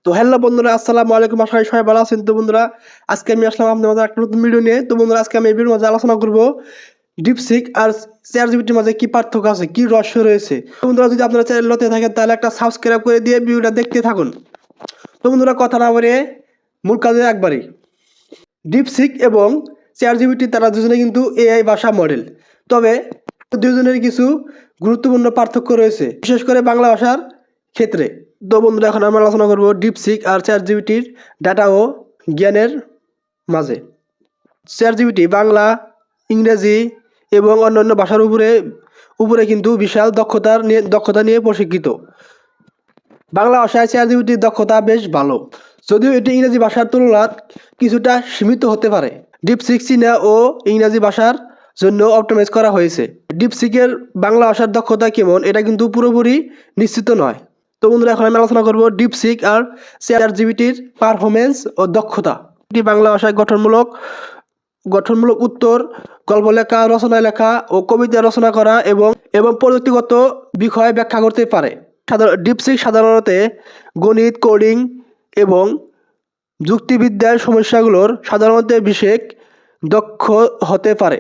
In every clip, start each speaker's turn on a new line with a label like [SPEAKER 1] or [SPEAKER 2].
[SPEAKER 1] তো হ্যালো বন্ধুরা, আসসালামু আলাইকুম। আশা করি সবাই ভালো আছেন। তো বন্ধুরা, আজকে আমি আসলাম আপনাদের মাঝে একটা নতুন ভিডিও নিয়ে। তো বন্ধুরা, আজকে আমি এই ভিডিওর মাঝে আলোচনা করব ডিপসিক আর চ্যাটজিপিটির মাঝে কি পার্থক্য আছে, কি রহস্য রয়েছে। তো বন্ধুরা, যদি আপনারা চ্যানেল নতুন থাকেন তাহলে একটা সাবস্ক্রাইব করে দিয়ে ভিডিওটা দেখতে থাকুন। তো বন্ধুরা, কথা না বলে মূল কাজে একবারই। ডিপসিক এবং চ্যাটজিপিটি তারা দুজনে কিন্তু এআই ভাষা মডেল। তবে দুজনের কিছু গুরুত্বপূর্ণ পার্থক্য রয়েছে, বিশেষ করে বাংলা ভাষার ক্ষেত্রে। তো বন্ধুরা, এখন আমরা আলোচনা করব ডিপসিক আর চ্যাটজিপিটির ডাটা ও জ্ঞানের মাঝে। চ্যাটজিপিটি বাংলা, ইংরেজি এবং অন্যান্য ভাষার উপরে কিন্তু বিশাল দক্ষতা নিয়ে প্রশিক্ষিত। বাংলা ভাষায় চ্যাটজিপিটির দক্ষতা বেশ ভালো, যদিও এটি ইংরেজি ভাষার তুলনায় কিছুটা সীমিত হতে পারে। ডিপসিক চীনা ও ইংরেজি ভাষার জন্য অপটিমাইজ করা হয়েছে। ডিপসিকের বাংলা ভাষার দক্ষতা কেমন এটা কিন্তু পুরোপুরি নিশ্চিত নয়। তো বন্ধুরা, এখন আমি আলোচনা করব ডিপসিক আর চ্যাটজিপিটির পারফরমেন্স ও দক্ষতা। এটি বাংলা ভাষায় গঠনমূলক উত্তর, গল্প লেখা, রচনা লেখা ও কবিতা রচনা করা এবং প্রযুক্তিগত বিষয় ব্যাখ্যা করতে পারে। ডিপসিক সাধারণত গণিত, কোডিং এবং যুক্তিবিদ্যার সমস্যাগুলোর সাধারণত বিশেষ দক্ষ হতে পারে।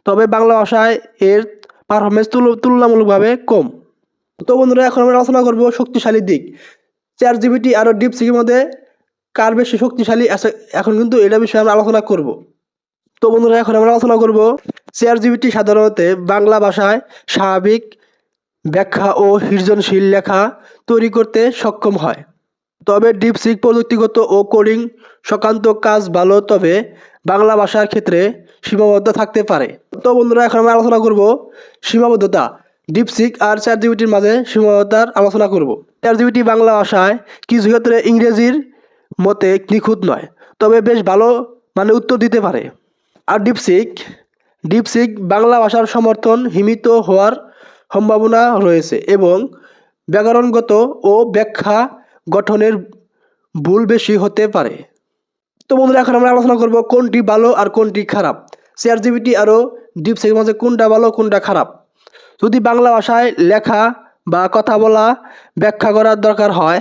[SPEAKER 1] তবে বাংলা ভাষায় এর পারফরমেন্স তুলনামূলকভাবে কম। তো বন্ধুরা, এখন আমরা আলোচনা করব শক্তিশালী দিক। চ্যাটজিপিটি আর ডিপসিকের মধ্যে কার বেশি শক্তিশালী আছে, এখন কিন্তু এটা বিষয়ে আমরা আলোচনা করব। তো বন্ধুরা, এখন আমরা আলোচনা করব চ্যাটজিপিটি সাধারণত বাংলা ভাষায় স্বাভাবিক ব্যাখ্যা ও সৃজনশীল লেখা তৈরি করতে সক্ষম হয়। তবে ডিপসিক প্রযুক্তিগত ও কোডিং সংক্রান্ত কাজ ভালো, তবে বাংলা ভাষার ক্ষেত্রে সীমাবদ্ধ থাকতে পারে। তো বন্ধুরা, এখন আমরা আলোচনা করব সীমাবদ্ধতা। ডিপসিক আর চ্যাটজিপিটির মাঝে সীমাবদ্ধতার আলোচনা করব। চ্যাটজিপিটি বাংলা ভাষায় কিছু ক্ষেত্রে ইংরেজির মতে নিখুঁত নয়, তবে বেশ ভালো মানে উত্তর দিতে পারে। আর ডিপসিক বাংলা ভাষার সমর্থন সীমিত হওয়ার সম্ভাবনা রয়েছে এবং ব্যাকরণগত ও ব্যাখ্যা গঠনের ভুল বেশি হতে পারে। তো বন্ধুরা, এখন আমরা আলোচনা করব কোনটি ভালো আর কোনটি খারাপ। চ্যাটজিপিটি আরও ডিপসিকের মাঝে কোনটা ভালো কোনটা খারাপ। যদি বাংলা ভাষায় লেখা বা কথা বলা ব্যাখ্যা করার দরকার হয়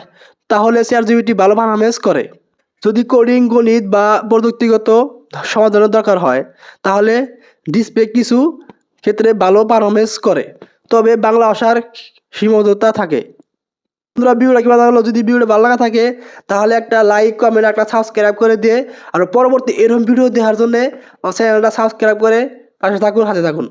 [SPEAKER 1] তাহলে চ্যাটজিপিটি ভালো পারফরমেন্স করে। যদি কোডিং, গণিত বা প্রযুক্তিগত সমাধানের দরকার হয় তাহলে ডিপসিক কিছু ক্ষেত্রে ভালো পারফরমেন্স করে, তবে বাংলা ভাষার সীমাবদ্ধতা থাকে। বন্ধুরা, ভিডিওটা কি ভালো লাগলো? যদি ভিডিওটা ভালো লাগা থাকে তাহলে একটা লাইক, কমেন্ট, একটা সাবস্ক্রাইব করে দিয়ে আর পরবর্তী এরকম ভিডিও দেখার জন্য আমার চ্যানেলটা সাবস্ক্রাইব করে পাশে থাকুন, হাতে থাকুন।